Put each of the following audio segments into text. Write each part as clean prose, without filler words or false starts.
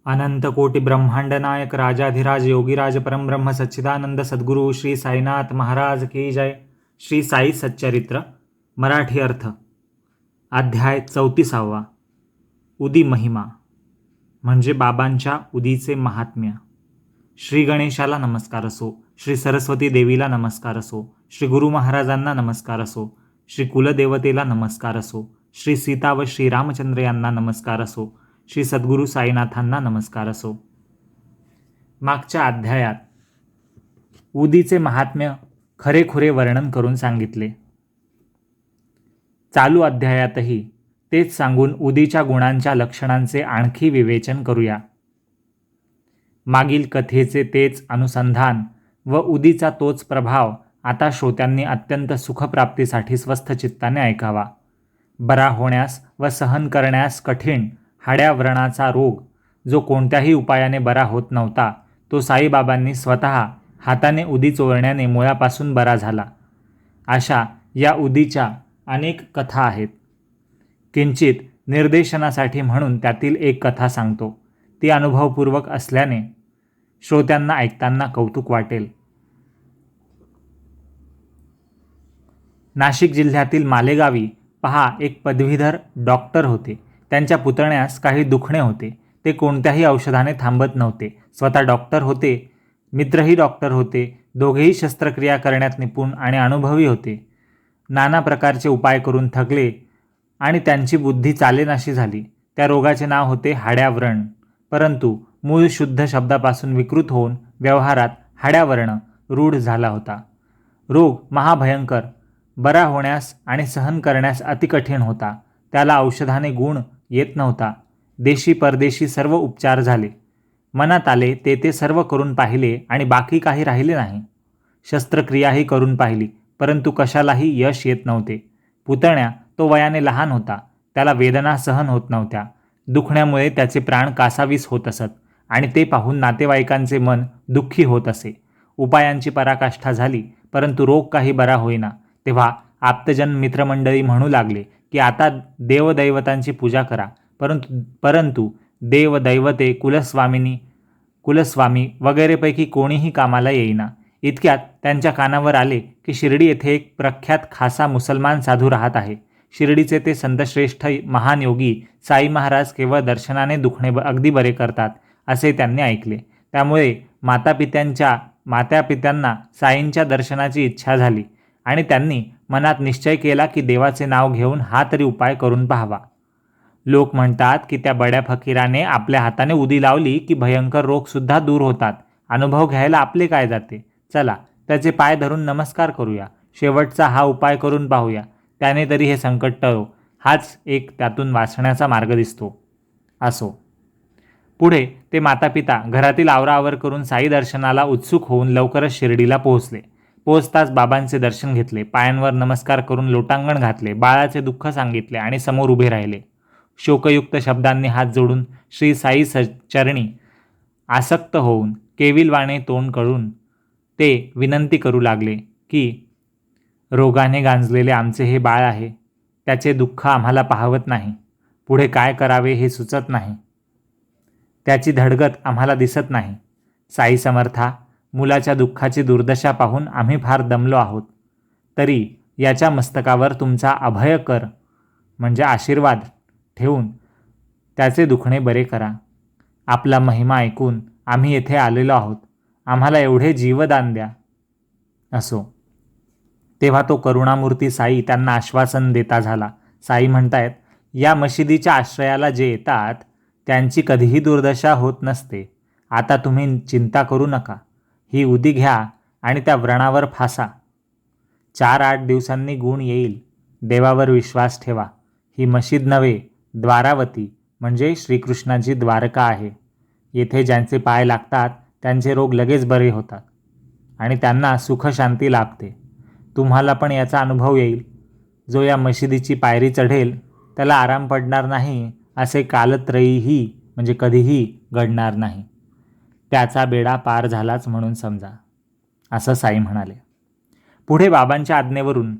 अनंत कोटि ब्रह्मांड नायक राजाधिराज योगीराज परमब्रह्म सच्चिदानंद सद्गुरु श्री साईनाथ महाराज की जय. श्री साई सच्चरित्र मराठी अर्थ. अध्याय 34. उदी महिमा म्हणजे बाबांच्या उदीचे महात्म्य. श्री गणेशाला नमस्कार असो, श्री सरस्वती देवीला नमस्कार असो, श्री गुरु महाराजांना नमस्कार असो, श्री कुलदेवतेला नमस्कार असो, श्री सीता व श्री रामचंद्र यांना नमस्कार असो, श्री सद्गुरू साईनाथांना नमस्कार असो. मागच्या अध्यायात उदीचे महात्म्य खरेखुरे वर्णन करून सांगितले. चालू अध्यायातही तेच सांगून उदीच्या गुणांच्या लक्षणांचे आणखी विवेचन करूया. मागील कथेचे तेच अनुसंधान व उदीचा तोच प्रभाव आता श्रोत्यांनी अत्यंत सुखप्राप्तीसाठी स्वस्थ चित्ताने ऐकावा. बरा होण्यास व सहन करण्यास कठीण हाड्या व्रणाचा रोग जो कोणत्याही उपायाने बरा होत नव्हता, तो साईबाबांनी स्वतः हाताने उदी चोळण्याने मुळापासून बरा झाला. अशा या उदीच्या अनेक कथा आहेत. किंचित निर्देशनासाठी म्हणून त्यातील एक कथा सांगतो. ती अनुभवपूर्वक असल्याने श्रोत्यांना ऐकताना कौतुक वाटेल. नाशिक जिल्ह्यातील मालेगावी पहा, एक पदवीधर डॉक्टर होते. त्यांच्या पुतण्यास काही दुखणे होते. ते कोणत्याही औषधाने थांबत नव्हते. स्वतः डॉक्टर होते, मित्रही डॉक्टर होते. दोघेही शस्त्रक्रिया करण्यात निपुण आणि अनुभवी होते. नाना प्रकारचे उपाय करून थकले आणि त्यांची बुद्धी चालेनाशी झाली. त्या रोगाचे नाव होते हाड्याव्रण. परंतु मूळ शुद्ध शब्दापासून विकृत होऊन व्यवहारात हाड्यावर्ण रूढ झाला होता. रोग महाभयंकर, बरा होण्यास आणि सहन करण्यास अतिकठीण होता. त्याला औषधाने गुण येत नव्हता. देशी परदेशी सर्व उपचार झाले. मनात आले ते सर्व करून पाहिले आणि बाकी काही राहिले नाही. शस्त्रक्रियाही करून पाहिली, परंतु कशालाही यश येत नव्हते. पुतण्या तो वयाने लहान होता. त्याला वेदना सहन होत नव्हत्या. दुखण्यामुळे त्याचे प्राण कासावीस होत असत आणि ते पाहून नातेवाईकांचे मन दुःखी होत असे. उपायांची पराकाष्ठा झाली, परंतु रोग काही बरा होईना. तेव्हा आप्तजन मित्रमंडळी म्हणू लागले की आता देवदैवतांची पूजा करा. परंतु देवदैवते कुलस्वामी वगैरेपैकी कोणीही कामाला येईना. इतक्यात त्यांच्या कानावर आले की शिर्डी येथे एक प्रख्यात खासा मुसलमान साधू राहत आहे. शिर्डीचे ते संतश्रेष्ठ महान योगी साई महाराज केवळ दर्शनाने दुखणे अगदी बरे करतात असे त्यांनी ऐकले. त्यामुळे मातापित्यांना साईंच्या दर्शनाची इच्छा झाली आणि त्यांनी मनात निश्चय केला की देवाचे नाव घेऊन हा तरी उपाय करून पाहावा. लोक म्हणतात की त्या बड्या फकीराने आपल्या हाताने उदी लावली की भयंकर रोगसुद्धा दूर होतात. अनुभव घ्यायला आपले काय जाते. चला त्याचे पाय धरून नमस्कार करूया. शेवटचा हा उपाय करून पाहूया. त्याने तरी हे संकट टळो. हाच एक त्यातून वाचण्याचा मार्ग दिसतो. असो. पुढे ते मातापिता घरातील आवराआवर करून साई दर्शनाला उत्सुक होऊन लवकरच शिर्डीला पोहोचले. पोहोचताच बाबांचे दर्शन घेतले. पायांवर नमस्कार करून लोटांगण घातले. बाळाचे दुःख सांगितले आणि समोर उभे राहिले. शोकयुक्त शब्दांनी हात जोडून श्री साई चरणी आसक्त होऊन केविलवाणे तोंड करून ते विनंती करू लागले की रोगाने गांजलेले आमचे हे बाळ आहे. त्याचे दुःख आम्हाला पाहवत नाही. पुढे काय करावे हे सुचत नाही. त्याची धडगत आम्हाला दिसत नाही. साई समर्था, मुलाच्या दुःखाची दुर्दशा पाहून आम्ही फार दमलो आहोत. तरी याच्या मस्तकावर तुमचा अभयकर म्हणजे आशीर्वाद ठेवून त्याचे दुखणे बरे करा. आपला महिमा ऐकून आम्ही येथे आलेलो आहोत. आम्हाला एवढे जीवदान द्या. असो. तेव्हा तो करुणामूर्ती साई त्यांना आश्वासन देता झाला. साई म्हणतायत, या मशिदीच्या आश्रयाला जे येतात त्यांची कधीही दुर्दशा होत नसते. आता तुम्ही चिंता करू नका. ही उदी घ्या आणि त्या व्रणावर फासा. 4-8 दिवसांनी गुण येईल. देवावर विश्वास ठेवा. ही मशीद नव्हे, द्वारावती म्हणजे श्रीकृष्णाची द्वारका आहे. येथे ज्यांचे पाय लागतात त्यांचे रोग लगेच बरे होतात आणि त्यांना सुखशांती लाभते. तुम्हाला पण याचा अनुभव येईल. जो या मशिदीची पायरी चढेल त्याला आराम पडणार नाही असे कालत्रयीही म्हणजे कधीही घडणार नाही. त्याचा बेडा पार झालाच म्हणून समजा, असं साई म्हणाले. पुढे बाबांच्या आज्ञेवरून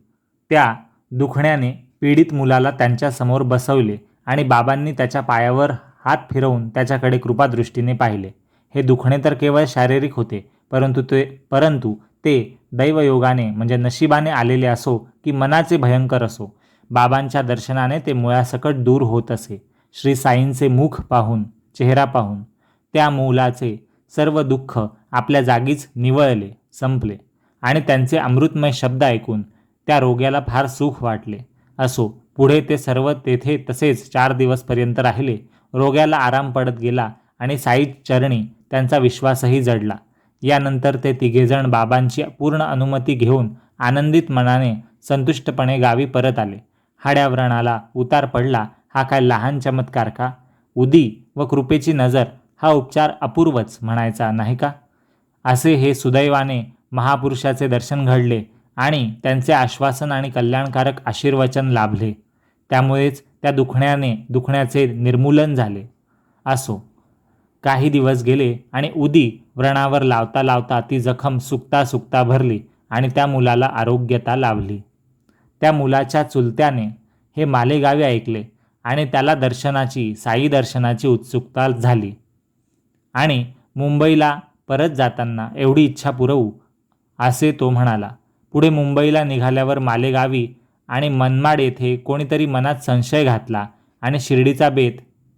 त्या दुखण्याने पीडित मुलाला त्यांच्यासमोर बसवले आणि बाबांनी त्याच्या पायावर हात फिरवून त्याच्याकडे कृपादृष्टीने पाहिले. हे दुखणे तर केवळ शारीरिक होते, परंतु ते दैवयोगाने म्हणजे नशिबाने आलेले असो की मनाचे भयंकर असो, बाबांच्या दर्शनाने ते मुळासकट दूर होत असे. श्री साईंचे मुख पाहून, चेहरा पाहून त्या मुलाचे सर्व दुःख आपल्या जागीच निवळले, संपले आणि त्यांचे अमृतमय शब्द ऐकून त्या रोग्याला फार सुख वाटले. असो, पुढे ते सर्व तेथे तसेच 4 दिवसपर्यंत राहिले. रोग्याला आराम पडत गेला आणि साई चरणी त्यांचा विश्वासही जडला. यानंतर ते तिघेजण बाबांची पूर्ण अनुमती घेऊन आनंदित मनाने संतुष्टपणे गावी परत आले. हाड्याव्रणाला उतार पडला हा काय लहान चमत्कार का? उदी व कृपेची नजर हा उपचार अपूर्वच म्हणायचा नाही का? असे हे सुदैवाने महापुरुषाचे दर्शन घडले आणि त्यांचे आश्वासन आणि कल्याणकारक आशीर्वचन लाभले. त्यामुळेच त्या दुखण्याचे निर्मूलन झाले. असो, काही दिवस गेले आणि उदी व्रणावर लावता लावता ती जखम सुकता सुकता भरली आणि त्या मुलाला आरोग्यता लाभली. त्या मुलाच्या चुलत्याने हे मालेगावी ऐकले आणि त्याला साई दर्शनाची उत्सुकता झाली आणि मुंबईला परत जाताना एवढी इच्छा पुरवू असे तो म्हणाला. पुढे मुंबईला निघाल्यावर मालेगावी आणि मनमाड येथे कोणीतरी मनात संशय घातला आणि शिर्डीचा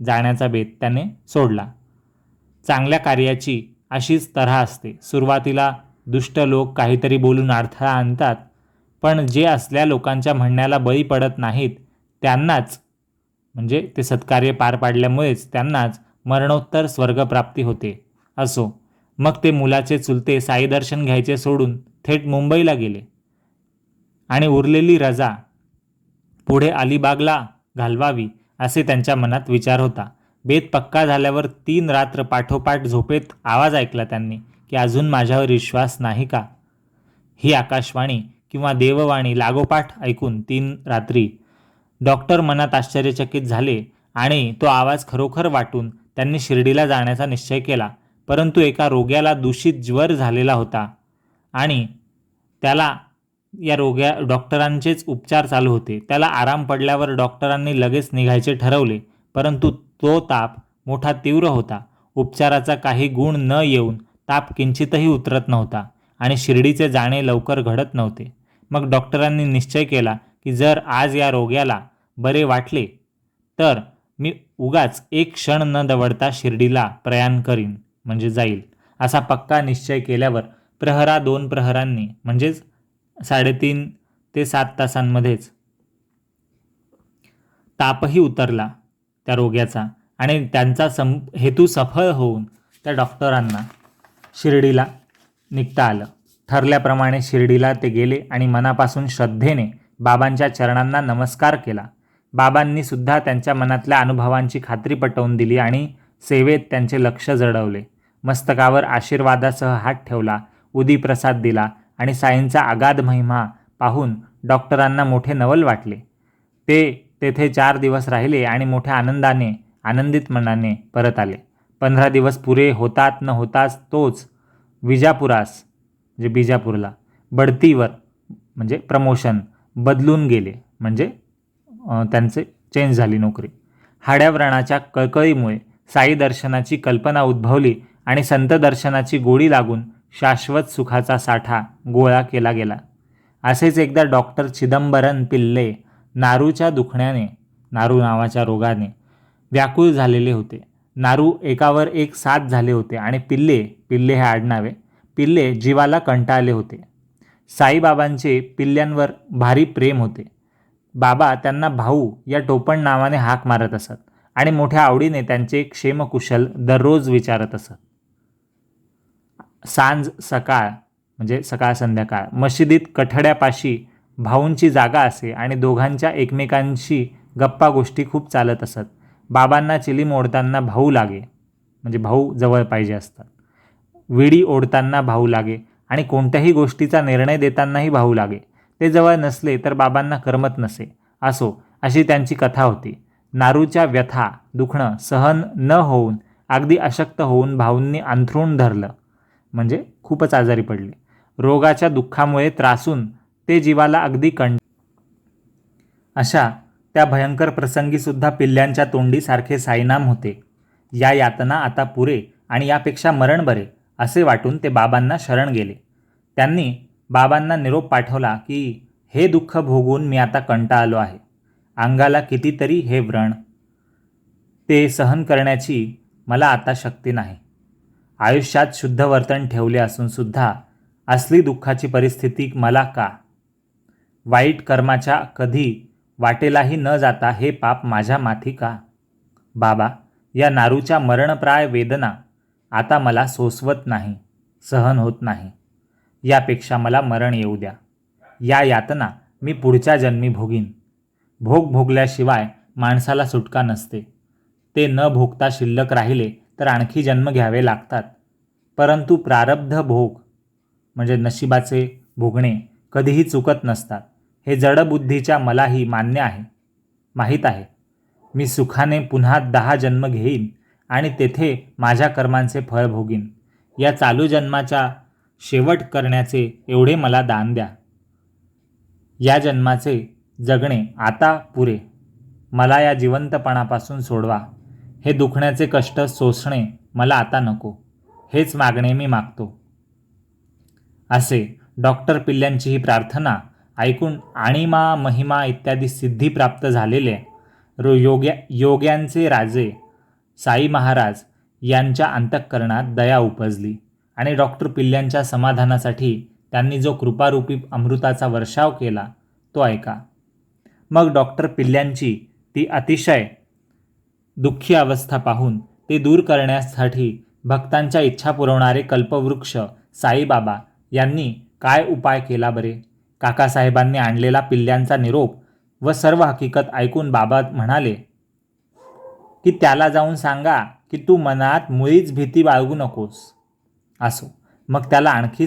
जाण्याचा बेत त्याने सोडला. चांगल्या कार्याची अशीच तऱ्हा असते. सुरुवातीला दुष्ट लोक काहीतरी बोलून अडथळा आणतात, पण जे असल्या लोकांच्या म्हणण्याला बळी पडत नाहीत त्यांनाच, म्हणजे ते सत्कार्य पार पाडल्यामुळेच त्यांनाच मरणोत्तर स्वर्गप्राप्ती होते. असो, मग ते मुलाचे चुलते साई दर्शन घ्यायचे सोडून थेट मुंबईला गेले आणि उरलेली रजा पुढे अलिबागला घालवावी असे त्यांच्या मनात विचार होता. बेत पक्का झाल्यावर 3 रात्र पाठोपाठ झोपेत आवाज ऐकला त्यांनी की अजून माझ्यावर विश्वास नाही का? ही आकाशवाणी किंवा देववाणी लागोपाठ ऐकून 3 रात्री डॉक्टर मनात आश्चर्यचकित झाले आणि तो आवाज खरोखर वाटून त्यांनी शिर्डीला जाण्याचा निश्चय केला. परंतु एका रोग्याला दूषित ज्वर झालेला होता आणि त्याला डॉक्टरांचेच उपचार चालू होते. त्याला आराम पडल्यावर डॉक्टरांनी लगेच निघायचे ठरवले, परंतु तो ताप मोठा तीव्र होता. उपचाराचा काही गुण न येऊन ताप किंचितही उतरत नव्हता आणि शिर्डीचे जाणे लवकर घडत नव्हते. मग डॉक्टरांनी निश्चय केला की जर आज या रोग्याला बरे वाटले तर मी उगाच एक क्षण न दवडता शिर्डीला प्रयाण करीन, म्हणजे जाईल. असा पक्का निश्चय केल्यावर 2 प्रहरांनी म्हणजेच 3.5 ते 7 तासांमध्येच तापही उतरला त्या रोग्याचा आणि त्यांचा हेतू सफळ होऊन त्या डॉक्टरांना शिर्डीला निघता आलं. ठरल्याप्रमाणे शिर्डीला ते गेले आणि मनापासून श्रद्धेने बाबांच्या चरणांना नमस्कार केला. बाबांनी सुद्धा त्यांच्या मनातल्या अनुभवांची खात्री पटवून दिली आणि सेवेत त्यांचे लक्ष जडवले. मस्तकावर आशीर्वादासह हात ठेवला, उदी प्रसाद दिला आणि साईंचा अगाध महिमा पाहून डॉक्टरांना मोठे नवल वाटले. ते तेथे 4 दिवस राहिले आणि मोठ्या आनंदित मनाने परत आले. 15 दिवस पुरे होतात न होताच तोच बिजापूरला बढतीवर म्हणजे प्रमोशन बदलून गेले, म्हणजे त्यांचे चेंज झाली नोकरी. हाड्याव्रणाच्या कळकळीमुळे साई दर्शनाची कल्पना उद्भवली आणि संत दर्शनाची गोडी लागून शाश्वत सुखाचा साठा गोळा केला गेला. असेच एकदा डॉक्टर चिदंबरन पिल्ले नारूच्या दुखण्याने, नारू नावाच्या रोगाने व्याकुळ झालेले होते. नारू एकावर एक साथ झाले होते आणि पिल्ले हे आडनावे, पिल्ले जीवाला कंटाळले होते. साईबाबांचे पिल्ल्यांवर भारी प्रेम होते. बाबा त्यांना भाऊ या टोपण नावाने हाक मारत असत आणि मोठ्या आवडीने त्यांचे क्षेमकुशल दररोज विचारत असत. सांज सकाळ म्हणजे सकाळ संध्याकाळ मशिदीत कठड्यापाशी भाऊंची जागा असे आणि दोघांच्या एकमेकांशी गप्पा गोष्टी खूप चालत असत. बाबांना चिलीम ओढताना भाऊ लागे, म्हणजे भाऊ जवळ पाहिजे असतात. विडी ओढताना भाऊ लागे आणि कोणत्याही गोष्टीचा निर्णय देतानाही भाऊ लागे. ते जवळ नसले तर बाबांना करमत नसे. असो, अशी त्यांची कथा होती. नारूच्या व्यथा दुखणं सहन न होऊन अगदी अशक्त होऊन भाऊंनी अंथरूण धरलं, म्हणजे खूपच आजारी पडले. रोगाच्या दुःखामुळे त्रासून ते जीवाला अगदी अशा त्या भयंकर प्रसंगी सुद्धा पिल्ल्यांच्या तोंडी सारखे साईनाम होते. या यातना आता पुरे आणि यापेक्षा मरण बरे असे वाटून ते बाबांना शरण गेले. त्यांनी बाबांना निरोप पाठवला की हे दुःख भोगून मी आता कंटाळलो आहे. अंगाला कितीतरी हे व्रण, ते सहन करण्याची मला आता शक्ती नाही. आयुष्यात शुद्ध वर्तन ठेवले असून सुद्धा असली दुःखाची परिस्थिती मला का? वाईट कर्माच्या कधी वाटेलाही न जाता हे पाप माझ्या माथी का? बाबा, या नारूच्या मरणप्राय वेदना आता मला सोसवत नाही, सहन होत नाही. यापेक्षा मला मरण येऊ द्या. या यातना मी पुढच्या जन्मी भोगीन. भोग भोगल्याशिवाय माणसाला सुटका नसते. ते न भोगता शिल्लक राहिले तर आणखी जन्म घ्यावे लागतात. परंतु प्रारब्ध भोग म्हणजे नशिबाचे भोगणे कधीही चुकत नसतात. हे जडबुद्धीच्या मलाही मान्य आहे, माहीत आहे. मी सुखाने पुन्हा 10 जन्म घेईन आणि तेथे माझ्या कर्मांचे फळ भोगीन. या चालू जन्माच्या शेवट करण्याचे एवढे मला दान द्या. या जन्माचे जगणे आता पुरे. मला या जिवंतपणापासून सोडवा. हे दुखण्याचे कष्ट सोसणे मला आता नको. हेच मागणे मी मागतो. असे डॉक्टर पिल्ल्यांची ही प्रार्थना ऐकून आणिमा महिमा इत्यादी सिद्धी प्राप्त झालेले योग्यांचे राजे साई महाराज यांच्या अंतःकरणात दया उपजली आणि डॉक्टर पिल्ल्यांच्या समाधानासाठी त्यांनी जो कृपारूपी अमृताचा वर्षाव केला तो ऐका. मग डॉक्टर पिल्ल्यांची ती अतिशय दुःखी अवस्था पाहून ते दूर करण्यासाठी भक्तांच्या इच्छा पुरवणारे कल्पवृक्ष साईबाबा यांनी काय उपाय केला बरे? काकासाहेबांनी आणलेला पिल्ल्यांचा निरोप व सर्व हकीकत ऐकून बाबा म्हणाले की त्याला जाऊन सांगा की तू मनात मुळीच भीती बाळगू नकोस. असो. मग त्याला आणखी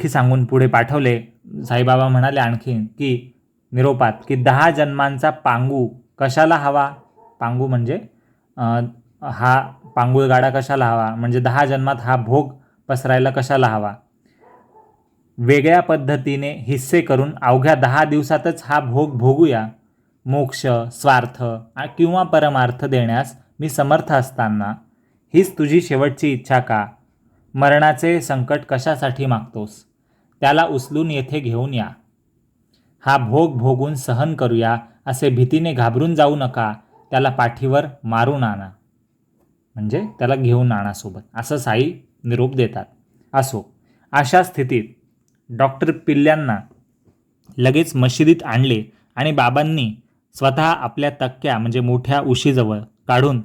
सांगून पुढे पाठवले. साईबाबा म्हणाले आणखी की निरोपात की 10 जन्मांचा पांगू कशाला हवा? पांगू म्हणजे हा पांगुळ गाडा कशाला हवा म्हणजे 10 जन्मात हा भोग पसरायला कशाला हवा? वेगळ्या पद्धतीने हिस्से करून अवघ्या 10 दिवसातच हा भोग भोगूया. मोक्ष, स्वार्थ किंवा परमार्थ देण्यास मी समर्थ असताना हीच तुझी शेवटची इच्छा का? मरणाचे संकट कशासाठी मागतोस? त्याला उचलून येथे घेऊन या. हा भोग भोगून सहन करूया. असे भीतीने घाबरून जाऊ नका. त्याला पाठीवर मारून आणा म्हणजे त्याला घेऊन आणा सोबत, असं साई निरोप देतात. असो. अशा स्थितीत डॉक्टर पिल्ल्यांना लगेच मशिदीत आणले आणि बाबांनी स्वतः आपल्या तक्क्या म्हणजे मोठ्या उशीजवळ काढून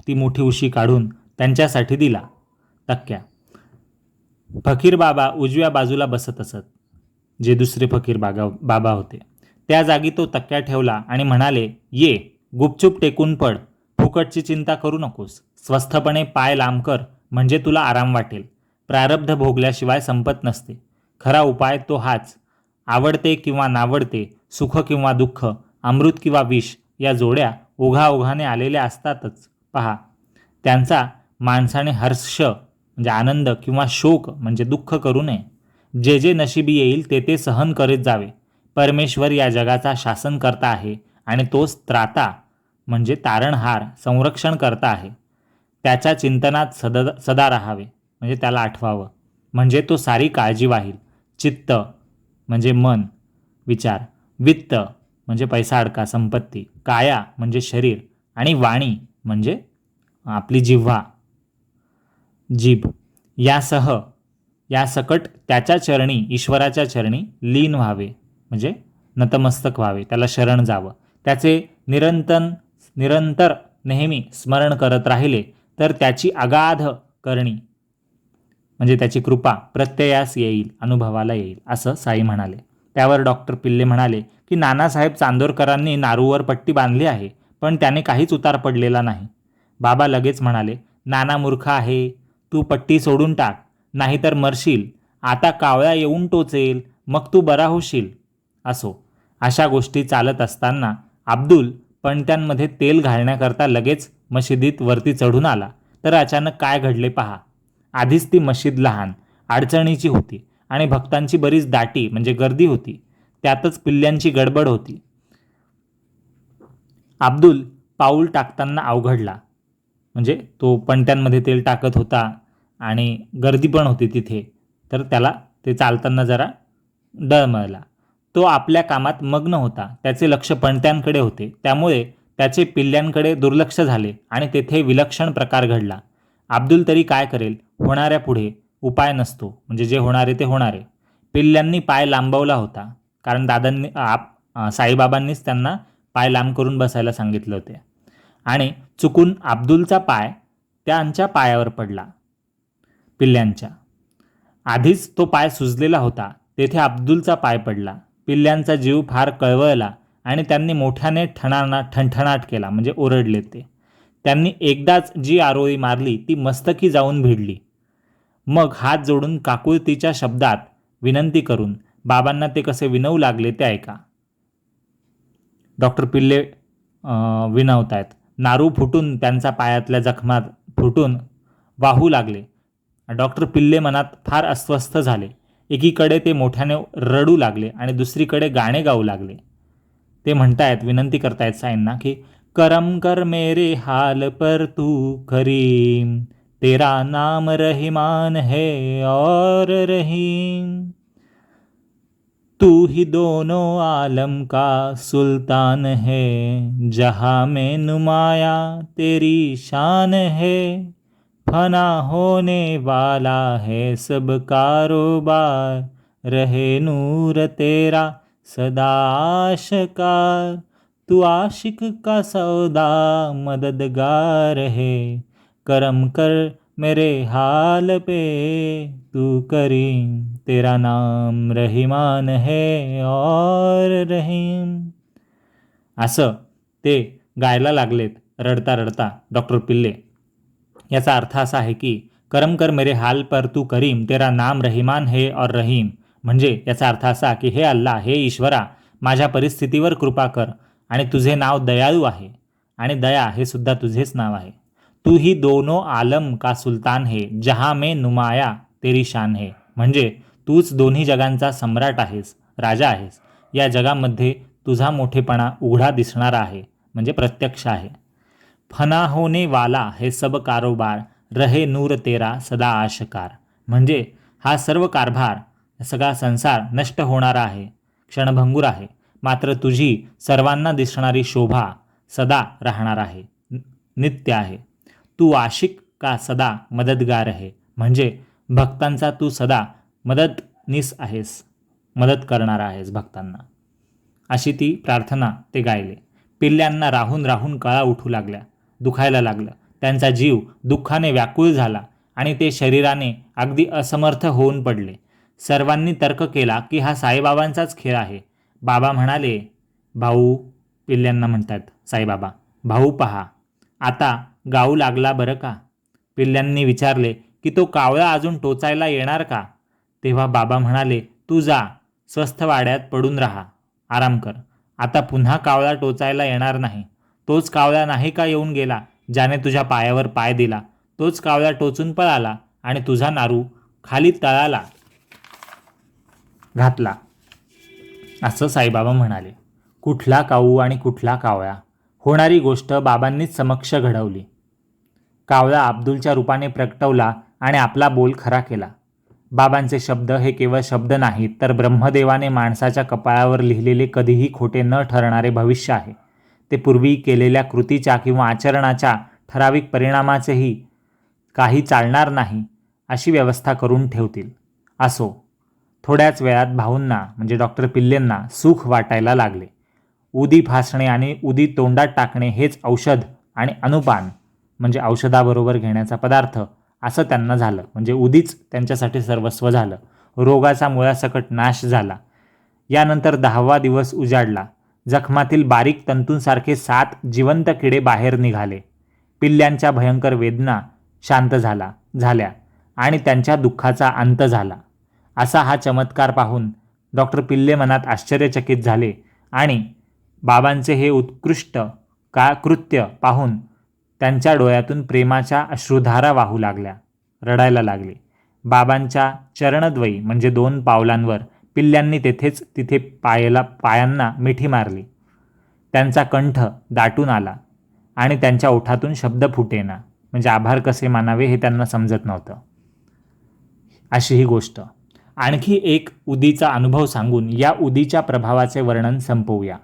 ती मोठी उशी काढून त्यांच्यासाठी दिला तक्क्या. फकीर बाबा उजव्या बाजूला बसत असत. जे दुसरे फकीर बाबा होते त्या जागी तो तक्क्या ठेवला आणि म्हणाले, ये गुपचूप टेकून पड. फुकटची चिंता करू नकोस. स्वस्थपणे पाय लांब कर म्हणजे तुला आराम वाटेल. प्रारब्ध भोगल्याशिवाय संपत नसते. खरा उपाय तो हाच. आवडते किंवा नावडते, सुख किंवा दुःख, अमृत किंवा विष या जोड्या ओघाओघाने आलेल्या असतातच. पहा, त्यांचा माणसाने हर्ष म्हणजे आनंद किंवा शोक म्हणजे दुःख करू नये. जे जे नशिबी येईल ते ते सहन करीत जावे. परमेश्वर या जगाचा शासन करता आहे आणि तोच त्राता म्हणजे तारणहार संरक्षण करता आहे. त्याच्या चिंतनात सदा राहावे म्हणजे त्याला आठवावं म्हणजे तो सारी काळजी वाहील. चित्त म्हणजे मन, विचार. वित्त म्हणजे पैसा अडका, संपत्ती. काया म्हणजे शरीर आणि वाणी म्हणजे आपली जिव्हा, जीभ. या सकट त्याच्या चरणी, ईश्वराच्या चरणी लीन व्हावे म्हणजे नतमस्तक व्हावे, त्याला शरण जावं. त्याचे निरंतर नेहमी स्मरण करत राहिले तर त्याची अगाध करणी म्हणजे त्याची कृपा प्रत्ययास येईल, अनुभवाला येईल, असं साई म्हणाले. त्यावर डॉक्टर पिल्ले म्हणाले की नानासाहेब चांदोरकरांनी नारूवर पट्टी बांधली आहे पण त्याने काहीच उतार पडलेला नाही. बाबा लगेच म्हणाले, नाना मूर्ख आहे, तू पट्टी सोडून टाक, नाहीतर मरशील. आता कावळा येऊन टोचेल, मग तू बरा होशील. असो. अशा गोष्टी चालत असताना अब्दुल पणत्यांमध्ये तेल घालण्याकरता लगेच मशिदीत वरती चढून आला. तर अचानक काय घडले पहा. आधीच ती मशीद लहान, अडचणीची होती आणि भक्तांची बरीच दाटी म्हणजे गर्दी होती. त्यातच पिल्ल्यांची गडबड होती. अब्दुल पाऊल टाकताना अवघडला. म्हणजे तो पणत्यांमध्ये तेल टाकत होता आणि गर्दी पण होती तिथे, तर त्याला ते चालताना जरा डळमळला. तो आपल्या कामात मग्न होता. त्याचे लक्ष पणत्यांकडे होते. त्यामुळे त्याचे पिल्ल्यांकडे दुर्लक्ष झाले आणि तेथे विलक्षण प्रकार घडला. अब्दुल तरी काय करेल? होणाऱ्या पुढे उपाय नसतो. म्हणजे जे होणारे ते होणारे. पिल्ल्यांनी पाय लांबवला होता, कारण साईबाबांनीच त्यांना पाय लांब करून बसायला सांगितले होते. आणि चुकून अब्दुलचा पाय त्यांच्या पायावर पडला, पिल्ल्यांच्या. आधीच तो पाय सुजलेला होता, तेथे अब्दुलचा पाय पडला. पिल्ल्यांचा जीव फार कळवळला आणि त्यांनी मोठ्याने ठणठणाट केला, म्हणजे ओरडले ते. त्यांनी एकदाच जी आरोळी मारली ती मस्तकी जाऊन भिडली. मग हात जोडून काकुळतीच्या शब्दात विनंती करून बाबांना ते कसे विनवू लागले ते ऐका. डॉक्टर पिल्ले विनवतायत. नारू फुटून त्यांच्या पायातल्या जखमात फुटून वाहू लागले. डॉक्टर पिल्ले मनात फार अस्वस्थ झाले. एकीकडे ते मोठ्याने रडू लागले आणि दुसरीकडे गाणे गाऊ लागले. ते म्हणतायत, विनंती करतायत साईंना की करम कर मेरे हाल पर तू करीम, तेरा नाम रहीमान है और रहीम, तू ही दोनों आलम का सुल्तान है, जहाँ में नुमाया तेरी शान है, फना होने वाला है सब कारोबार, रहे नूर तेरा सदा आशकार, तू आशिक का सौदा मददगार है, करम कर मेरे हाल पे तू करीम, तेरा नाम रहीमान है और रहीम. असं ते गायला लागलेत रडता रडता डॉक्टर पिल्ले. याचा अर्थ असा आहे की करम कर मेरे हाल पर तू करीम, तेरा नाम रहीमान है और रहीम. म्हणजे याचा अर्थ असा की हे अल्ला, हे ईश्वरा, माझ्या परिस्थितीवर कृपा कर आणि तुझे नाव दयाळू आहे आणि दया हे सुद्धा तुझेच नाव आहे. तू ही दोनों आलम का सुल्तान है, जहाँ में नुमाया तेरी शान है. म्हणजे तूच दोन्ही जगांचा सम्राट आहेस, राजा आहेस. या जगामध्ये तुझा मोठेपणा उघडा दिसणारा आहे, म्हणजे प्रत्यक्ष आहे. फना होने वाला हे सब कारोबार, रहे नूर तेरा सदा आशकार. म्हणजे हा सर्व कारभार, सगळा संसार नष्ट होणारा आहे, क्षणभंगूर आहे, मात्र तुझी सर्वांना दिसणारी शोभा सदा राहणार आहे, नित्य आहे. तू आशिक का सदा मददगार आहे. म्हणजे भक्तांचा तू सदा मदतनीस आहेस, मदत करणारा आहेस भक्तांना. अशी ती प्रार्थना ते गायले. पिल्ल्यांना राहून राहून कळा उठू लागल्या, दुखायला लागलं. त्यांचा जीव दुःखाने व्याकुळ झाला आणि ते शरीराने अगदी असमर्थ होऊन पडले. सर्वांनी तर्क केला की हा साईबाबांचाच खेळ आहे. बाबा म्हणाले, भाऊ, पिल्ल्यांना म्हणतात साईबाबा, भाऊ पहा, आता गाऊ लागला बरं का. पिल्ल्यांनी विचारले की तो कावळा अजून टोचायला येणार का. तेव्हा बाबा म्हणाले, तू जा, स्वस्थ वाड्यात पडून राहा, आराम कर. आता पुन्हा कावळा टोचायला येणार नाही. तोच कावळा नाही का येऊन गेला, ज्याने तुझ्या पायावर पाय दिला. तोच कावळा टोचून पळाला आणि तुझा नारू खाली तळाला घातला. असं साईबाबा म्हणाले. कुठला काऊ आणि कुठला कावळा, होणारी गोष्ट बाबांनीच समक्ष घडवली. कावळा अब्दुलच्या रूपाने प्रगटवला आणि आपला बोल खरा केला. बाबांचे शब्द हे केवळ शब्द नाहीत, तर ब्रह्मदेवाने माणसाच्या कपाळावर लिहिलेले कधीही खोटे न ठरणारे भविष्य आहे. ते पूर्वी केलेल्या कृतीच्या किंवा आचरणाच्या ठराविक परिणामाचेही काही चालणार नाही अशी व्यवस्था करून ठेवतील. असो. थोड्याच वेळात भाऊंना म्हणजे डॉक्टर पिल्लेंना सुख वाटायला लागले. उदी फासणे आणि उदी तोंडात टाकणे हेच औषध आणि अनुपान म्हणजे औषधाबरोबर घेण्याचा पदार्थ असं त्यांना झालं. म्हणजे उदीच त्यांच्यासाठी सर्वस्व झालं. रोगाचा मुळासकट नाश झाला. यानंतर 10वा दिवस उजाडला. जखमातील बारीक तंतूंसारखे 7 जिवंत किडे बाहेर निघाले. पिल्ल्यांच्या भयंकर वेदना शांत झाल्या आणि त्यांच्या दुःखाचा अंत झाला. असा हा चमत्कार पाहून डॉक्टर पिल्ले मनात आश्चर्यचकित झाले आणि बाबांचे हे उत्कृष्ट कृत्य पाहून त्यांच्या डोळ्यातून प्रेमाच्या अश्रुधारा वाहू लागल्या, रडायला लागले. बाबांच्या चरणद्वयी म्हणजे 2 पावलांवर पिल्ल्यांनी तिथे पायांना मिठी मारली. त्यांचा कंठ दाटून आला आणि त्यांच्या ओठातून शब्द फुटेना, म्हणजे आभार कसे मानावे हे त्यांना समजत नव्हतं. अशी ही गोष्ट. आणखी एक उदीचा अनुभव सांगून या उदीच्या प्रभावाचे वर्णन संपवूया.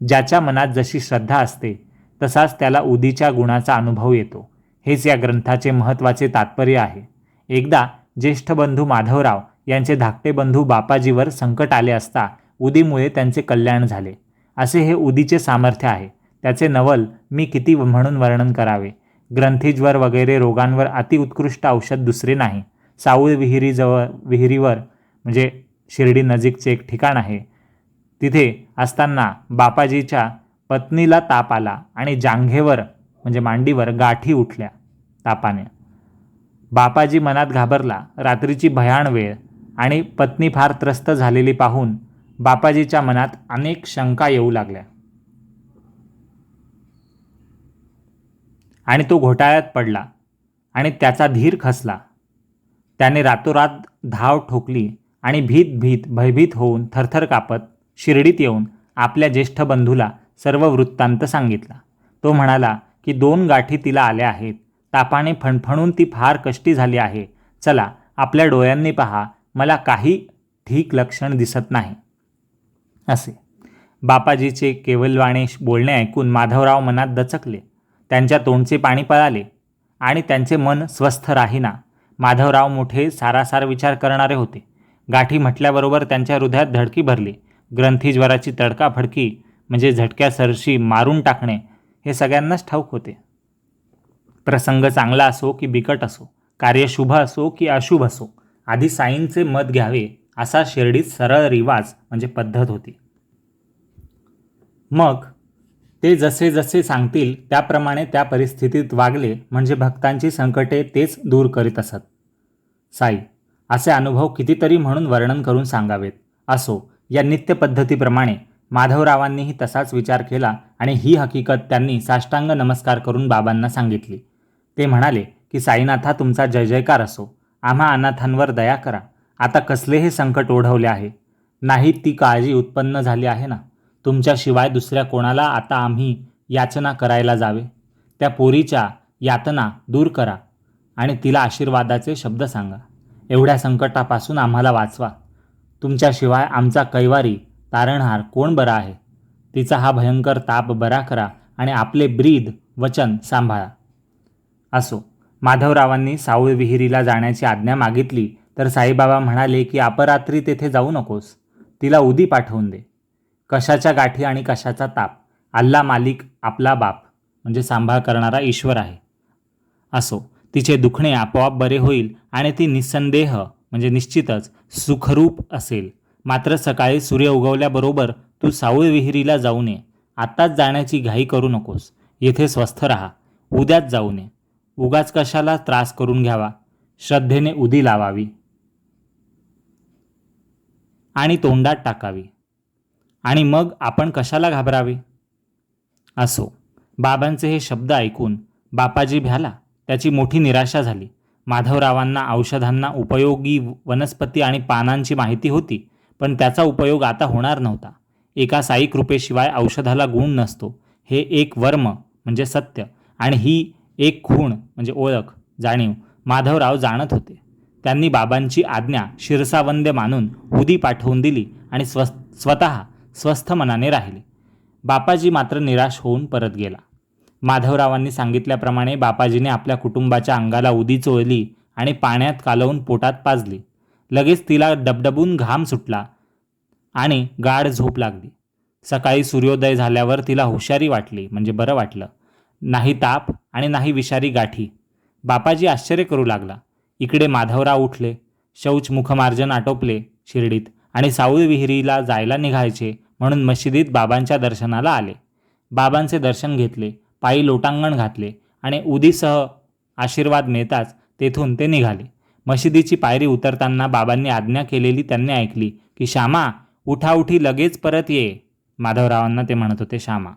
ज्याच्या मनात जशी श्रद्धा असते तसाच त्याला उदीच्या गुणाचा अनुभव येतो. हेच या ग्रंथाचे महत्त्वाचे तात्पर्य आहे. एकदा ज्येष्ठ बंधू माधवराव यांचे धाकटे बंधू बापाजीवर संकट आले असता उदीमुळे त्यांचे कल्याण झाले. असे हे उदीचे सामर्थ्य आहे. त्याचे नवल मी किती म्हणून वर्णन करावे. ग्रंथीज्वर वगैरे रोगांवर अतिउत्कृष्ट औषध दुसरे नाही. साऊळ विहिरीवर म्हणजे शिर्डी नजीकचे एक ठिकाण आहे. तिथे असताना बापाजीच्या पत्नीला ताप आला आणि जांघेवर म्हणजे मांडीवर गाठी उठल्या तापाने. बापाजी मनात घाबरला. रात्रीची भयाण वेळ आणि पत्नी फार त्रस्त झालेली पाहून बापाजीच्या मनात अनेक शंका येऊ लागल्या आणि तो घोटाळ्यात पडला आणि त्याचा धीर खचला. त्याने रातोरात धाव ठोकली आणि भयभीत होऊन थरथर कापत शिर्डीत येऊन आपल्या ज्येष्ठ बंधूला सर्व वृत्तांत सांगितला. तो म्हणाला की 2 गाठी तिला आल्या आहेत. तापाने फणफणून ती फार कष्टी झाली आहे. चला आपल्या डोळ्यांनी पहा, मला काही ठीक लक्षण दिसत नाही. असे बापाजीचे केवलवाणे बोलणे ऐकून माधवराव मनात दचकले. त्यांच्या तोंडचे पाणी पळाले आणि त्यांचे मन स्वस्थ राहीना. माधवराव मोठे सारासार विचार करणारे होते. गाठी म्हटल्याबरोबर त्यांच्या हृदयात धडकी भरली. ग्रंथीज्वराची तडकाफडकी म्हणजे झटक्यासरशी मारून टाकणे हे सगळ्यांनाच ठाऊक होते. प्रसंग चांगला असो की बिकट असो, कार्य शुभ असो की अशुभ असो, आधी साईंचे मत घ्यावे असा शिर्डीत सरळ रिवाज म्हणजे पद्धत होती. मग ते जसे जसे सांगतील त्याप्रमाणे त्या परिस्थितीत वागले म्हणजे भक्तांची संकटे तेच दूर करीत असत. साई असे अनुभव कितीतरी म्हणून वर्णन करून सांगावेत. असो, या नित्य पद्धतीप्रमाणे माधवरावांनीही तसाच विचार केला आणि ही हकीकत त्यांनी साष्टांग नमस्कार करून बाबांना सांगितली. ते म्हणाले की साईनाथा तुमचा जय जयकार असो. आम्हा अनाथांवर दया करा. आता कसले हे संकट ओढवले आहे. नाही ती काळजी उत्पन्न झाली आहे ना. तुमच्याशिवाय दुसऱ्या कोणाला आता आम्ही याचना करायला जावे. त्या पोरीच्या यातना दूर करा आणि तिला आशीर्वादाचे शब्द सांगा. एवढ्या संकटापासून आम्हाला वाचवा. तुमच्याशिवाय आमचा कैवारी तारणहार कोण बरा आहे. तिचा हा भयंकर ताप बरा करा आणि आपले ब्रीद वचन सांभाळा. असो, माधवरावांनी साऊळ विहिरीला जाण्याची आज्ञा मागितली तर साईबाबा म्हणाले की अपरात्री तेथे जाऊ नकोस. तिला उदी पाठवून दे. कशाच्या गाठी आणि कशाचा ताप, अल्ला मालिक आपला बाप म्हणजे सांभाळ करणारा ईश्वर आहे. असो, तिचे दुखणे आपोआप बरे होईल आणि ती निस्संदेह म्हणजे निश्चितच सुखरूप असेल. मात्र सकाळी सूर्य उगवल्याबरोबर तू साऊळ विहिरीला जाऊ नये. आत्ताच जाण्याची घाई करू नकोस. येथे स्वस्थ राहा. उद्याच जाऊ नये. उगाच कशाला त्रास करून घ्यावा. श्रद्धेने उदी लावावी आणि तोंडात टाकावी आणि मग आपण कशाला घाबरावे. असो, बाबांचे हे शब्द ऐकून बापाजी भ्याला. त्याची मोठी निराशा झाली. माधवरावांना औषधांना उपयोगी वनस्पती आणि पानांची माहिती होती, पण त्याचा उपयोग आता होणार नव्हता. एका साई कृपेशिवाय औषधाला गुण नसतो हे एक वर्म म्हणजे सत्य आणि ही एक खूण म्हणजे ओळख जाणीव माधवराव जाणत होते. त्यांनी बाबांची आज्ञा शिरसावंद्य मानून उदी पाठवून दिली आणि स्वतः स्वस्थ मनाने राहिले. बापाजी मात्र निराश होऊन परत गेला. माधवरावांनी सांगितल्याप्रमाणे बापाजीने आपल्या कुटुंबाच्या अंगाला उदी चोळली आणि पाण्यात कालवून पोटात पाजली. लगेच तिला डबडबून घाम सुटला आणि गाढ झोप लागली. सकाळी सूर्योदय झाल्यावर तिला हुशारी वाटली म्हणजे बरं वाटलं. नाही ताप आणि नाही विषारी गाठी. बापाजी आश्चर्य करू लागला. इकडे माधवराव उठले. शौच मुखमार्जन आटोपले शिर्डीत आणि साऊळ विहिरीला जायला निघायचे म्हणून मशिदीत बाबांच्या दर्शनाला आले. बाबांचे दर्शन घेतले, पायी लोटांगण घातले आणि उदीसह आशीर्वाद मिळताच तेथून ते निघाले. मशिदीची पायरी उतरताना बाबांनी आज्ञा केलेली त्यांनी ऐकली की श्यामा उठाउठी लगेच परत ये. माधवरावांना ते म्हणत होते श्यामा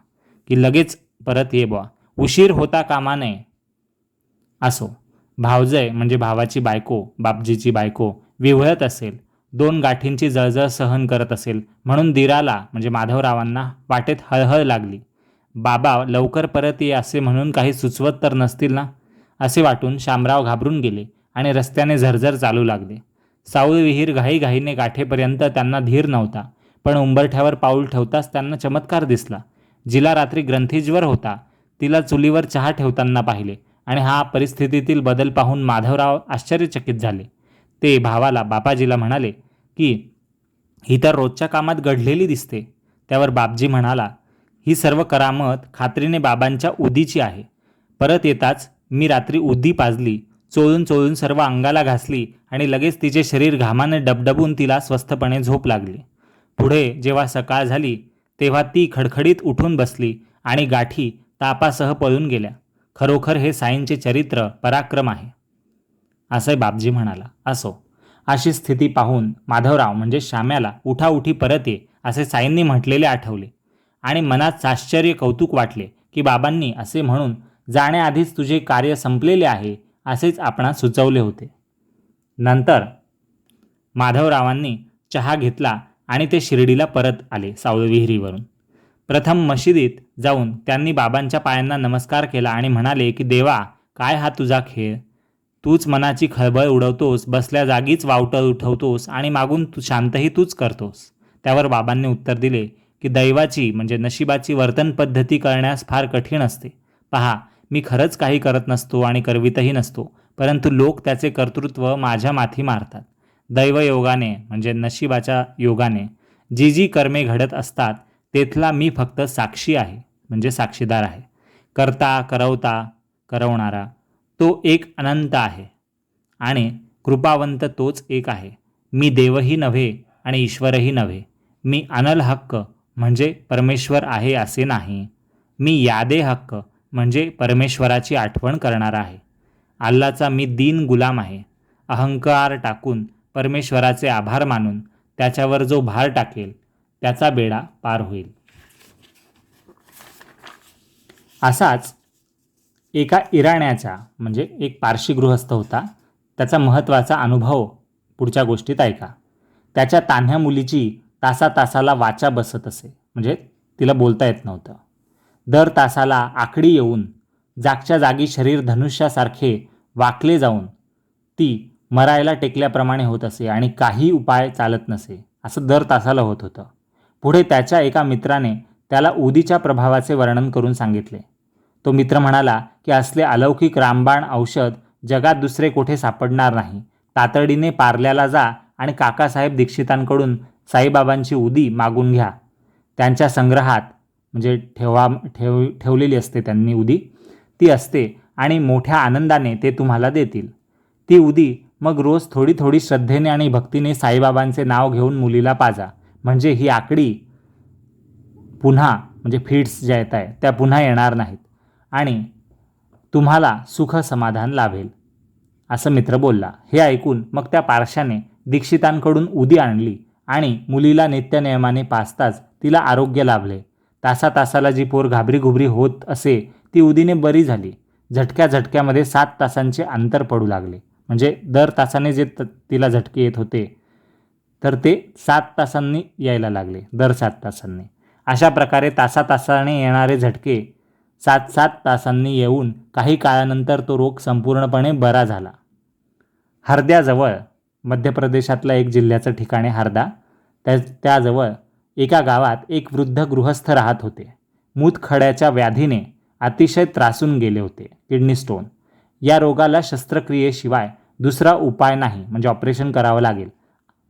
की लगेच परत ये बुवा, उशीर होता कामा नये. असो, भावजय म्हणजे भावाची बायको बापजीची बायको विव्हळत असेल, 2 गाठींची जळजळ सहन करत असेल म्हणून दिराला म्हणजे माधवरावांना वाटेत हळहळ लागली. बाबा लवकर परत ये असे म्हणून काही सुचवत तर नसतील ना, असे वाटून शामराव घाबरून गेले आणि रस्त्याने झरझर चालू लागले. साऊळ विहीर घाईघाईने गाठेपर्यंत त्यांना धीर नव्हता, पण उंबरठ्यावर पाऊल ठेवताच त्यांना चमत्कार दिसला. जिला रात्री ग्रंथीज्वर होता तिला चुलीवर चहा ठेवताना पाहिले आणि हा परिस्थितीतील बदल पाहून माधवराव आश्चर्यचकित झाले. ते भावाला बापाजीला म्हणाले की ही तर रोजच्या कामात घडलेली दिसते. त्यावर बापजी म्हणाला, ही सर्व करामत खात्रीने बाबांच्या उदीची आहे. परत येताच मी रात्री उदी पाजली, चोळून चोळून सर्व अंगाला घासली आणि लगेच तिचे शरीर घामाने डबडबून तिला स्वस्थपणे झोप लागली. पुढे जेव्हा सकाळ झाली तेव्हा ती खडखडीत उठून बसली आणि गाठी तापासह पळून गेल्या. खरोखर हे साईंचे चरित्र पराक्रम आहे, असे बापजी म्हणाला. असो, अशी स्थिती पाहून माधवराव म्हणजे श्याम्याला उठाउठी परत ये असे साईंनी म्हटलेले आठवले आणि मनात आश्चर्य कौतुक वाटले की बाबांनी असे म्हणून जाण्याआधीच तुझे कार्य संपलेले आहे असेच आपणास सुचवले होते. नंतर माधवरावांनी चहा घेतला आणि ते शिर्डीला परत आले. सावळ विहिरीवरून प्रथम मशिदीत जाऊन त्यांनी बाबांच्या पायांना नमस्कार केला आणि म्हणाले की देवा, काय हा तुझा खेळ? तूच मनाची खळबळ उडवतोस, बसल्या जागीच वावटळ उठवतोस आणि मागून तू शांतही तूच करतोस. त्यावर बाबांनी उत्तर दिले की दैवाची म्हणजे नशिबाची वर्तन पद्धती करण्यास फार कठीण असते. पहा, मी खरंच काही करत नसतो आणि करवितही नसतो, परंतु लोक त्याचे कर्तृत्व माझ्या माथी मारतात. दैवयोगाने म्हणजे नशिबाच्या योगाने जी जी कर्मे घडत असतात तेथला मी फक्त साक्षी आहे म्हणजे साक्षीदार आहे. करता करवता करवणारा तो एक अनंत आहे आणि कृपावंत तोच एक आहे. मी देवही नव्हे आणि ईश्वरही नव्हे. मी अनल हक्क म्हणजे परमेश्वर आहे असे नाही. मी यादे हक्क म्हणजे परमेश्वराची आठवण करणारा आहे. अल्लाचा मी दीन गुलाम आहे. अहंकार टाकून परमेश्वराचे आभार मानून त्याच्यावर जो भार टाकेल त्याचा बेडा पार होईल. असाच एका इराण्याचा म्हणजे एक पारशी गृहस्थ होता. त्याचा महत्त्वाचा अनुभव पुढच्या गोष्टीत ऐका. त्याच्या तान्ह्या मुलीची तासातासाला वाचा बसत असे, म्हणजे तिला बोलता येत नव्हतं. दर तासाला आकडी येऊन जागच्या जागी शरीर धनुष्यासारखे वाकले जाऊन ती मरायला टेकल्याप्रमाणे होत असे आणि काही उपाय चालत नसे. असं दर तासाला होत होतं. पुढे त्याच्या एका मित्राने त्याला उदीच्या प्रभावाचे वर्णन करून सांगितले. तो मित्र म्हणाला की असले अलौकिक रामबाण औषध जगात दुसरे कोठे सापडणार नाही. तातडीने पार्ल्याला जा आणि काकासाहेब दीक्षितांकडून साईबाबांची उदी मागून घ्या. त्यांच्या संग्रहात म्हणजे ठेवलेली असते त्यांनी उदी, ती असते आणि मोठ्या आनंदाने ते तुम्हाला देतील. ती उदी मग रोज थोडी थोडी श्रद्धेने आणि भक्तीने साईबाबांचे नाव घेऊन मुलीला पाजा, म्हणजे ही आकडी पुन्हा म्हणजे फिट्स ज्या येत आहे त्या पुन्हा येणार नाहीत आणि तुम्हाला सुख समाधान लाभेल, असं मित्र बोलला. हे ऐकून मग त्या पारशाने दीक्षितांकडून उदी आणली आणि मुलीला नित्यनियमाने पाजताच तिला आरोग्य लाभले. तासातासाला जी पोर घाबरीघुबरी होत असे ती उदीने बरी झाली. झटक्या झटक्यामध्ये 7 तासांचे अंतर पडू लागले. म्हणजे दर तासाने जे तिला झटके येत होते तर ते 7 तासांनी यायला लागले, दर 7 तासांनी. अशा प्रकारे तासातासाने येणारे झटके 7-7 तासांनी येऊन काही काळानंतर तो रोग संपूर्णपणे बरा झाला. हरद्याजवळ मध्य प्रदेशातल्या एक जिल्ह्याचं ठिकाणे हरदा, त्याजवळ एका गावात एक वृद्ध गृहस्थ राहत होते. मूतखड्याच्या व्याधीने अतिशय त्रासून गेले होते, किडनी स्टोन. या रोगाला शस्त्रक्रियेशिवाय दुसरा उपाय नाही, म्हणजे ऑपरेशन करावं लागेल.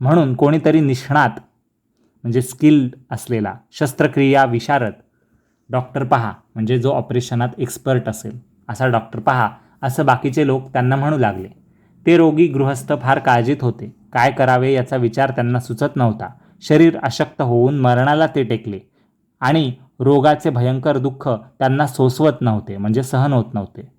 म्हणून कोणीतरी निष्णात म्हणजे स्किल्ड असलेला शस्त्रक्रिया विशारद डॉक्टर पहा, म्हणजे जो ऑपरेशनात एक्सपर्ट असेल असा डॉक्टर पहा, असं बाकीचे लोक त्यांना म्हणू लागले. ते रोगी गृहस्थ फार काळजीत होते. काय करावे याचा विचार त्यांना सुचत नव्हता. शरीर अशक्त होऊन मरणाला ते टेकले आणि रोगाचे भयंकर दुःख त्यांना सोसवत नव्हते, म्हणजे सहन होत नव्हते.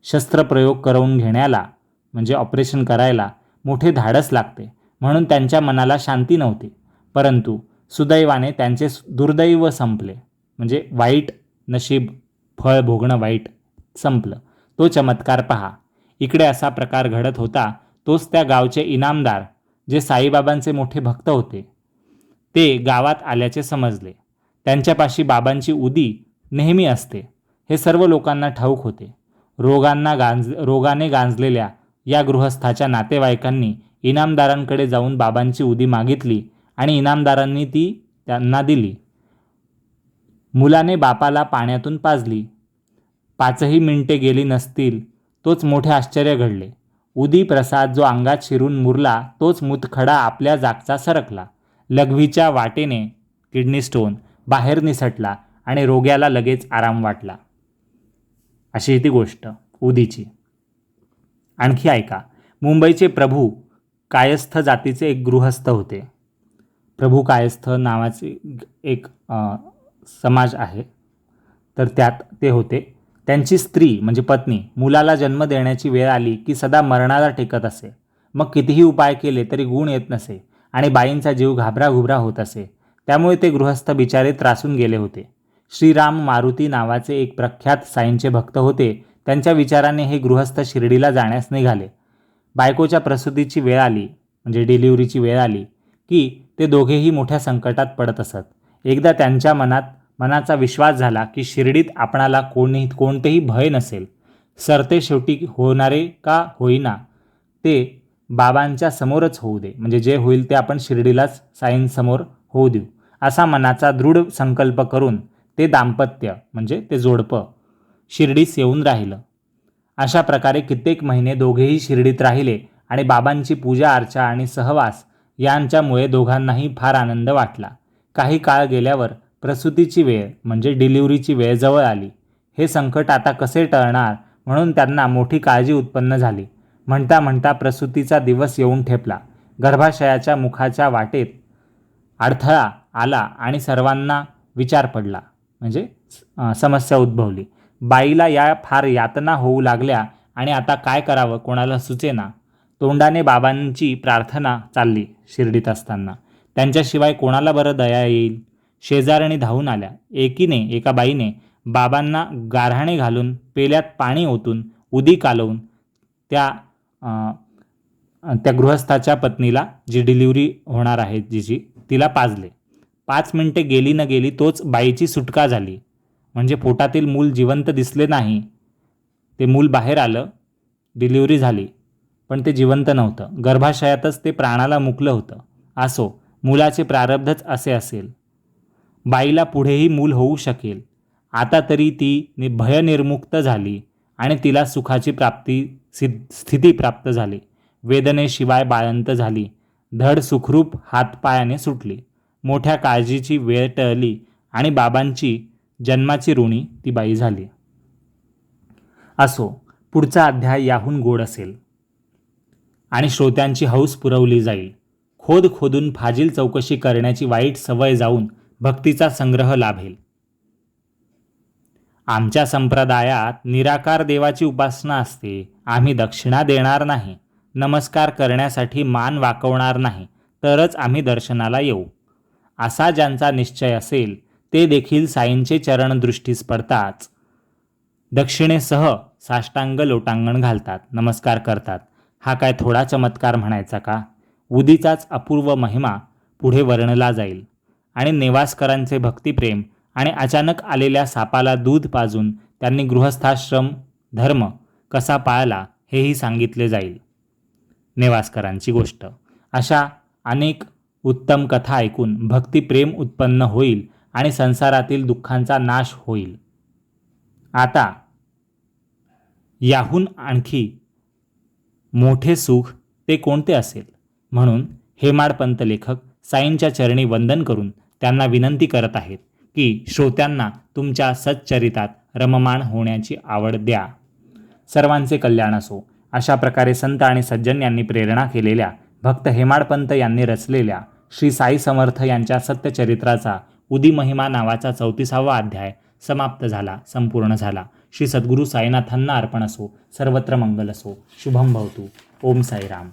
शस्त्रप्रयोग करवून घेण्याला म्हणजे ऑपरेशन करायला मोठे धाडस लागते, म्हणून त्यांच्या मनाला शांती नव्हती. परंतु सुदैवाने त्यांचे दुर्दैव संपले, म्हणजे वाईट नशीब फळ भोगणं वाईट संपलं. तो चमत्कार पहा. इकडे असा प्रकार घडत होता तोच त्या गावचे इनामदार जे साईबाबांचे मोठे भक्त होते ते गावात आल्याचे समजले. त्यांच्यापाशी बाबांची उदी नेहमी असते हे सर्व लोकांना ठाऊक होते. रोगाने गांजलेल्या या गृहस्थाच्या नातेवाईकांनी इनामदारांकडे जाऊन बाबांची उदी मागितली आणि इनामदारांनी ती त्यांना दिली. मुलाने बापाला पाण्यातून पाजली. 5ही मिनिटे गेली नसतील तोच मोठे आश्चर्य घडले. उदी प्रसाद जो अंगात शिरून मुरला तोच मुतखडा आपल्या जागचा सरकला. लघवीच्या वाटेने किडनी स्टोन बाहेर निसटला आणि रोग्याला लगेच आराम वाटला. अशी ती गोष्ट उदीची. आणखी ऐका. मुंबईचे प्रभू कायस्थ जातीचे एक गृहस्थ होते. प्रभू कायस्थ नावाचे एक समाज आहे, तर त्यात ते होते. त्यांची स्त्री म्हणजे पत्नी मुलाला जन्म देण्याची वेळ आली की सदा मरणाला टेकत असे. मग कितीही उपाय केले तरी गुण येत नसे आणि बाईंचा जीव घाबराघुबरा होत असे. त्यामुळे ते गृहस्थ बिचारे त्रासून गेले होते. श्रीराम मारुती नावाचे एक प्रख्यात साईंचे भक्त होते. त्यांच्या विचाराने हे गृहस्थ शिर्डीला जाण्यास निघाले. बायकोच्या प्रसूतीची वेळ आली म्हणजे डिलिव्हरीची वेळ आली की ते दोघेही मोठ्या संकटात पडत असत. एकदा त्यांच्या मनाचा विश्वास झाला की शिर्डीत आपणाला कोणतेही भय नसेल. सरते शेवटी होणारे का होईना ते बाबांच्या समोरच होऊ दे, म्हणजे जे होईल ते आपण शिर्डीलाच साईंसमोर होऊ देऊ, असा मनाचा दृढ संकल्प करून ते दाम्पत्य म्हणजे ते जोडपं शिर्डीस येऊन राहिलं. अशा प्रकारे कित्येक महिने दोघेही शिर्डीत राहिले आणि बाबांची पूजा अर्चा आणि सहवास यांच्यामुळे दोघांनाही फार आनंद वाटला. काही काळ गेल्यावर प्रसूतीची वेळ म्हणजे डिलिव्हरीची वेळ जवळ आली. हे संकट आता कसे टळणार म्हणून त्यांना मोठी काळजी उत्पन्न झाली. म्हणता म्हणता प्रसूतीचा दिवस येऊन ठेपला. गर्भाशयाच्या मुखाच्या वाटेत अडथळा आला आणि सर्वांना विचार पडला, म्हणजे समस्या उद्भवली. बाईला या फार यातना होऊ लागल्या आणि आता काय करावं कोणाला सुचेना. तोंडाने बाबांची प्रार्थना चालली शिर्डीत असताना. त्यांच्याशिवाय कोणाला बरं दया येईल. शेजारणी धावून आल्या. एका बाईने बाबांना गाऱ्हाणे घालून पेल्यात पाणी ओतून उदी कालवून त्या गृहस्थाच्या पत्नीला, जी डिलिव्हरी होणार आहे जिची, तिला पाजले. 5 मिनिटे गेली न गेली तोच बाईची सुटका झाली. म्हणजे पोटातील मूल जिवंत दिसले नाही. ते मूल बाहेर आलं, डिलिव्हरी झाली, पण ते जिवंत नव्हतं. गर्भाशयातच ते प्राणाला मुकलं होतं. असो, मुलाचे प्रारब्धच असे असेल. बाईला पुढेही मूल होऊ शकेल. आता तरी ती भयनिर्मुक्त झाली आणि तिला सुखाची स्थिती प्राप्त झाली. वेदनेशिवाय बाळंत झाली. धड सुखरूप हातपायाने सुटली. मोठ्या काळजीची वेळ टळली आणि बाबांची जन्माची ऋणी ती बाई झाली. असो, पुढचा अध्याय याहून गोड असेल आणि श्रोत्यांची हौस पुरवली जाईल. खोदून फाजील चौकशी करण्याची वाईट सवय जाऊन भक्तीचा संग्रह लाभेल. आमच्या संप्रदायात निराकार देवाची उपासना असते. आम्ही दक्षिणा देणार नाही, नमस्कार करण्यासाठी मान वाकवणार नाही, तरच आम्ही दर्शनाला येऊ, असा ज्यांचा निश्चय असेल ते देखील साईंचे चरण दृष्टीस पडताच दक्षिणेसह साष्टांग लोटांगण घालतात, नमस्कार करतात. हा काय थोडा चमत्कार म्हणायचा का? उदीचाच अपूर्व महिमा पुढे वर्णला जाईल आणि नेवासकरांचे भक्तिप्रेम आणि अचानक आलेल्या सापाला दूध पाजून त्यांनी गृहस्थाश्रम धर्म कसा पाळला हेही सांगितले जाईल. नेवासकरांची गोष्ट. अशा अनेक उत्तम कथा ऐकून भक्तिप्रेम उत्पन्न होईल आणि संसारातील दुःखांचा नाश होईल. आता याहून आणखी मोठे सुख ते कोणते असेल म्हणून हेमाडपंत लेखक साईंच्या चरणी वंदन करून त्यांना विनंती करत आहेत की श्रोत्यांना तुमच्या सच्चरितात रममाण होण्याची आवड द्या. सर्वांचे कल्याण असो. अशा प्रकारे संत आणि सज्जन यांनी प्रेरणा केलेल्या भक्त हेमाडपंत यांनी रचलेल्या श्री साई समर्थ यांच्या सत्यचरित्राचा उदी महिमा नावाचा 34वा अध्याय समाप्त झाला, संपूर्ण झाला. श्री सद्गुरू साईनाथांना अर्पण असो. सर्वत्र मंगल असो. शुभम भवतु. ओम साईराम.